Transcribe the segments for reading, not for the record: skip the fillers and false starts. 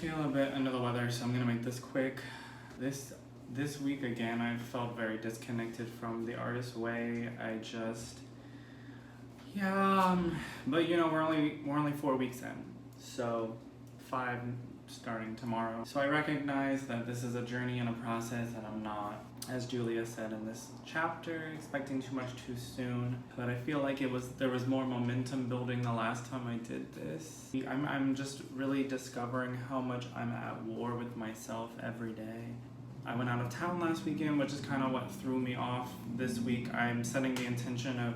feel a bit under the weather, so I'm gonna make this quick. This week again, I felt very disconnected from the artist way. But you know, we're only 4 weeks in, so 5 starting tomorrow. So I recognize that this is a journey and a process, and I'm not, as Julia said in this chapter, expecting too much too soon. But I feel like there was more momentum building the last time I did this. I'm just really discovering how much I'm at war with myself every day. I went out of town last weekend, which is kind of what threw me off this week. I'm setting the intention of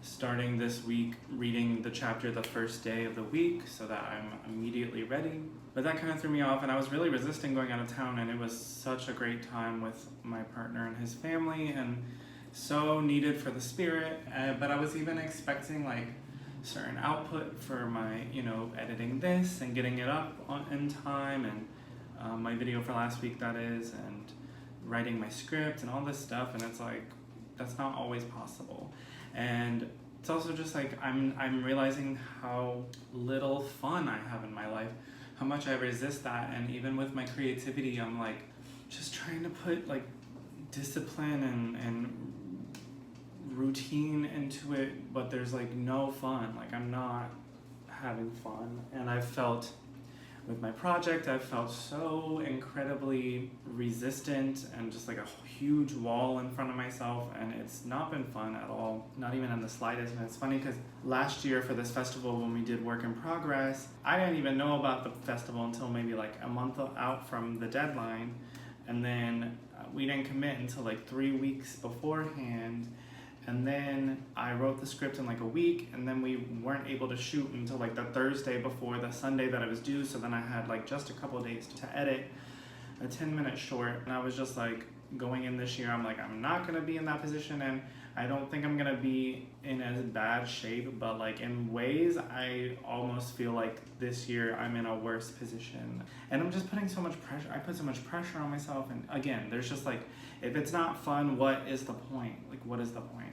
starting this week reading the chapter the first day of the week so that I'm immediately ready. But that kind of threw me off, and I was really resisting going out of town, and it was such a great time with my partner and his family, and so needed for the spirit. But I was even expecting like certain output for my, editing this and getting it up in time, and my video for last week, that is, and writing my script and all this stuff, and it's like, that's not always possible. And it's also just like, I'm realizing how little fun I have in my life, how much I resist that. And even with my creativity, I'm like, just trying to put like discipline and routine into it, but there's like no fun. Like, I'm not having fun. And I felt with my project, I felt so incredibly resistant and just like a huge wall in front of myself, and it's not been fun at all, not even in the slightest. And it's funny because last year for this festival, when we did Work in Progress, I didn't even know about the festival until maybe like a month out from the deadline, and then we didn't commit until like 3 weeks beforehand. And then I wrote the script in like a week, and then we weren't able to shoot until like the Thursday before the Sunday that it was due. So then I had like just a couple of days to edit a 10-minute short. And I was just like, going in this year, I'm like, I'm not gonna be in that position, and I don't think I'm gonna be in as bad shape, but like in ways I almost feel like this year I'm in a worse position. And I'm just putting so much pressure. I put so much pressure on myself, and again, there's just like, if it's not fun, what is the point? Like, what is the point?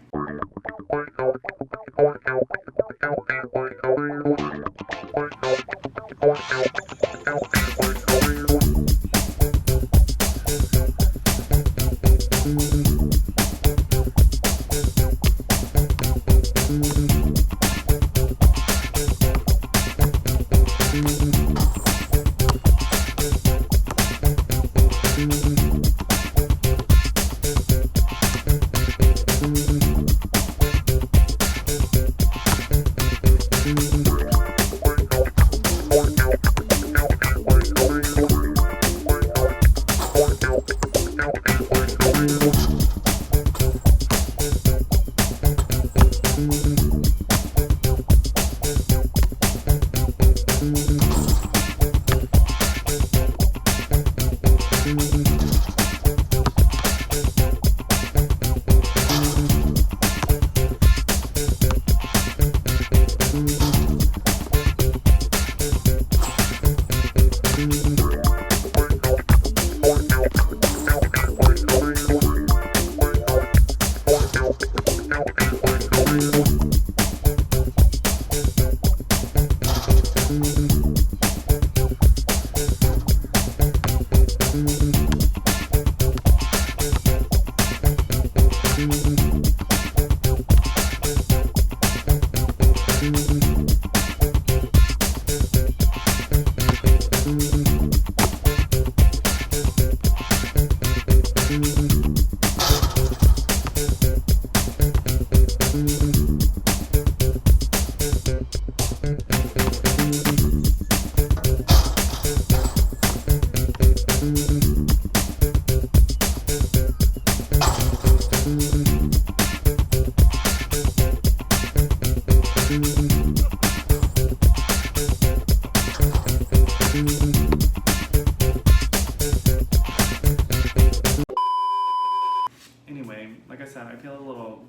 Anyway, like I said, I feel a little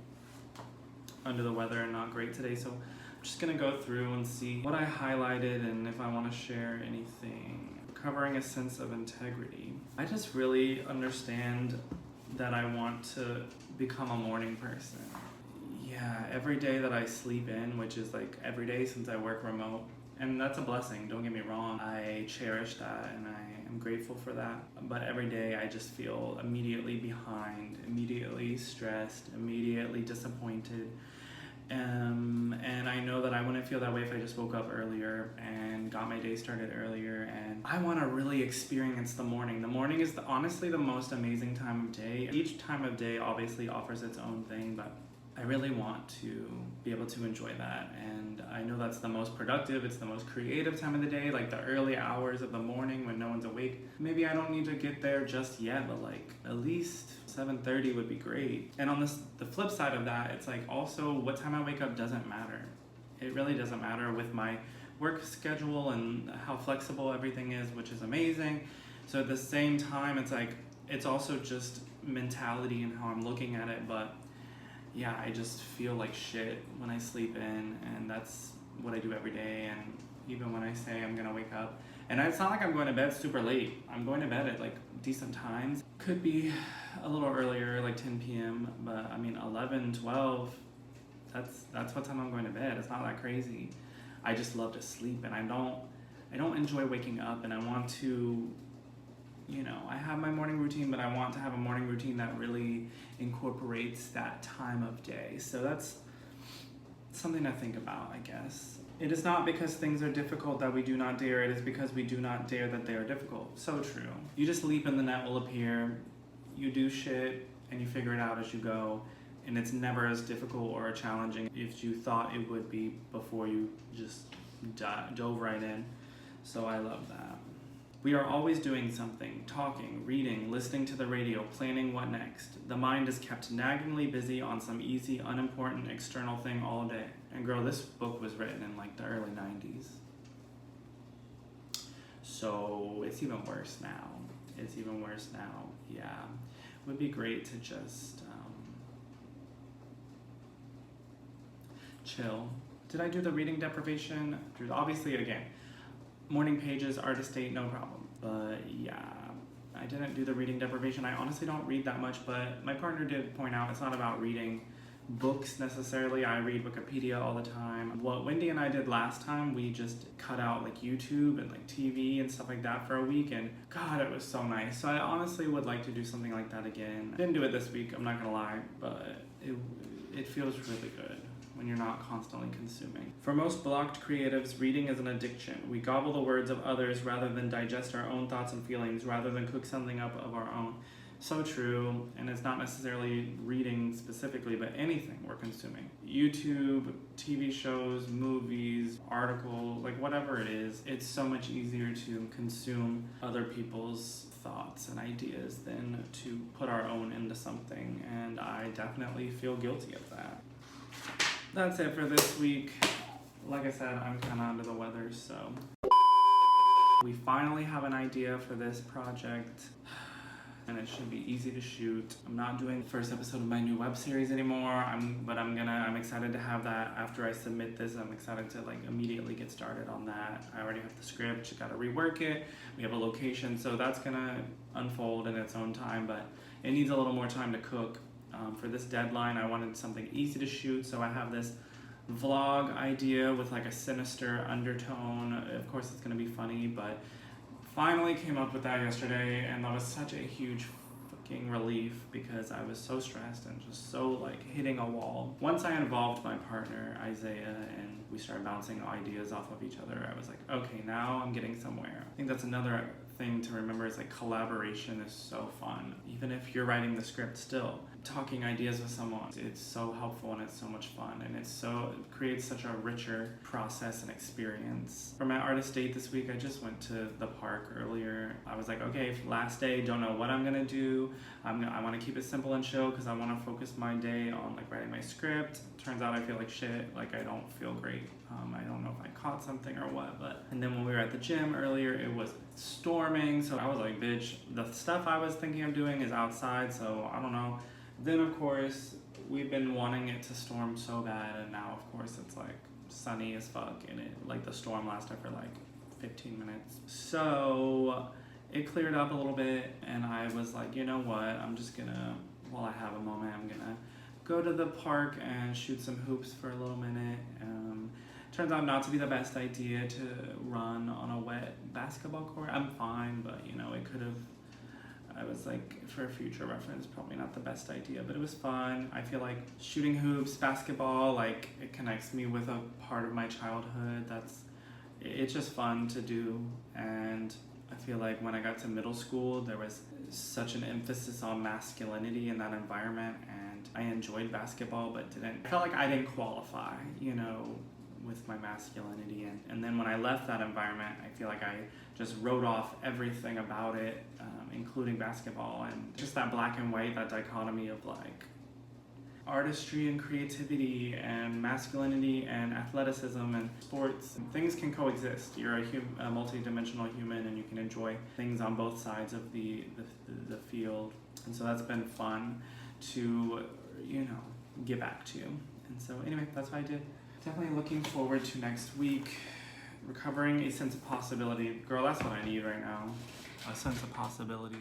under the weather and not great today, so I'm just gonna go through and see what I highlighted and if I want to share anything. Covering a sense of integrity. I just really understand that I want to become a morning person. Yeah, every day that I sleep in, which is like every day since I work remote, And that's a blessing, don't get me wrong. I cherish that and I am grateful for that. But every day I just feel immediately behind, immediately stressed, immediately disappointed. And I know that I wouldn't feel that way if I just woke up earlier and got my day started earlier. And I want to really experience the morning. The morning is honestly the most amazing time of day. Each time of day obviously offers its own thing, but I really want to be able to enjoy that. And I know that's the most productive, it's the most creative time of the day, like the early hours of the morning when no one's awake. Maybe I don't need to get there just yet, but like at least 7:30 would be great. And on the flip side of that, it's like also what time I wake up doesn't matter. It really doesn't matter with my work schedule and how flexible everything is, which is amazing. So at the same time, it's like, it's also just mentality and how I'm looking at it. But yeah, I just feel like shit when I sleep in, and that's what I do every day. And even when I say I'm gonna wake up, and it's not like I'm going to bed super late. I'm going to bed at like decent times. Could be a little earlier, like 10 p.m., but I mean 11, 12, that's what time I'm going to bed. It's not that crazy. I just love to sleep, and I don't enjoy waking up, and I want to, you know, I have my morning routine, but I want to have a morning routine that really incorporates that time of day. So that's something to think about, I guess. It is not because things are difficult that we do not dare. It is because we do not dare that they are difficult. So true. You just leap and the net will appear. You do shit and you figure it out as you go. And it's never as difficult or challenging if you thought it would be before you just dove right in. So I love that. We are always doing something, talking, reading, listening to the radio, planning what next. The mind is kept naggingly busy on some easy, unimportant external thing all day. And girl, this book was written in like the early 90s. So it's even worse now. It's even worse now. Yeah. It would be great to just chill. Did I do the reading deprivation? Obviously, again, morning pages, artist date, no problem. But yeah, I didn't do the reading deprivation. I honestly don't read that much, but my partner did point out it's not about reading books necessarily. I read Wikipedia all the time. What Wendy and I did last time, we just cut out like YouTube and like TV and stuff like that for a week, and God, it was so nice. So I honestly would like to do something like that again. I didn't do it this week, I'm not gonna lie, but it feels really good when you're not constantly consuming. For most blocked creatives, reading is an addiction. We gobble the words of others rather than digest our own thoughts and feelings, rather than cook something up of our own. So true, and it's not necessarily reading specifically, but anything we're consuming. YouTube, TV shows, movies, articles, like whatever it is, it's so much easier to consume other people's thoughts and ideas than to put our own into something, and I definitely feel guilty of that. That's it for this week. Like I said, I'm kind of under the weather, so. We finally have an idea for this project, and it should be easy to shoot. I'm not doing the first episode of my new web series anymore, I'm excited to have that after I submit this. I'm excited to like immediately get started on that. I already have the script, just gotta rework it. We have a location, so that's gonna unfold in its own time, but it needs a little more time to cook. For this deadline, I wanted something easy to shoot, so I have this vlog idea with like a sinister undertone. Of course it's gonna be funny, but finally came up with that yesterday, and that was such a huge fucking relief because I was so stressed and just so like hitting a wall. Once I involved my partner, Isaiah, and we started bouncing ideas off of each other, I was like, okay, now I'm getting somewhere. I think that's another thing to remember is like collaboration is so fun. Even if you're writing the script still, talking ideas with someone, it's so helpful and it's so much fun, and it creates such a richer process and experience. For my artist date this week, I just went to the park earlier. I was like, okay, last day, don't know what I'm gonna do. I want to keep it simple and chill because I want to focus my day on like writing my script. Turns out I feel like shit, like I don't feel great. I don't know if I caught something or what, and then when we were at the gym earlier, it was storming, so I was like, bitch, the stuff I was thinking of doing is outside, so I don't know. Then of course, we've been wanting it to storm so bad, and now of course it's like sunny as fuck, and it like the storm lasted for like 15 minutes. So it cleared up a little bit, and I was like, you know what, I'm just gonna, while I have a moment, I'm gonna go to the park and shoot some hoops for a little minute. Turns out not to be the best idea to run on a wet basketball court. I'm fine, but you know, it could have, I was like, for a future reference, probably not the best idea, but it was fun. I feel like shooting hoops, basketball, like it connects me with a part of my childhood. It's just fun to do. And I feel like when I got to middle school, there was such an emphasis on masculinity in that environment, and I enjoyed basketball, but I felt like I didn't qualify, you know, with my masculinity. And then when I left that environment, I feel like I just wrote off everything about it, including basketball, and just that black and white, that dichotomy of like artistry and creativity and masculinity and athleticism and sports. Things can coexist. You're a multi-dimensional human, and you can enjoy things on both sides of the field. And so that's been fun to, you know, get back to. And so anyway, that's what I did. Definitely looking forward to next week. Recovering a sense of possibility. Girl, that's what I need right now. A sense of possibility.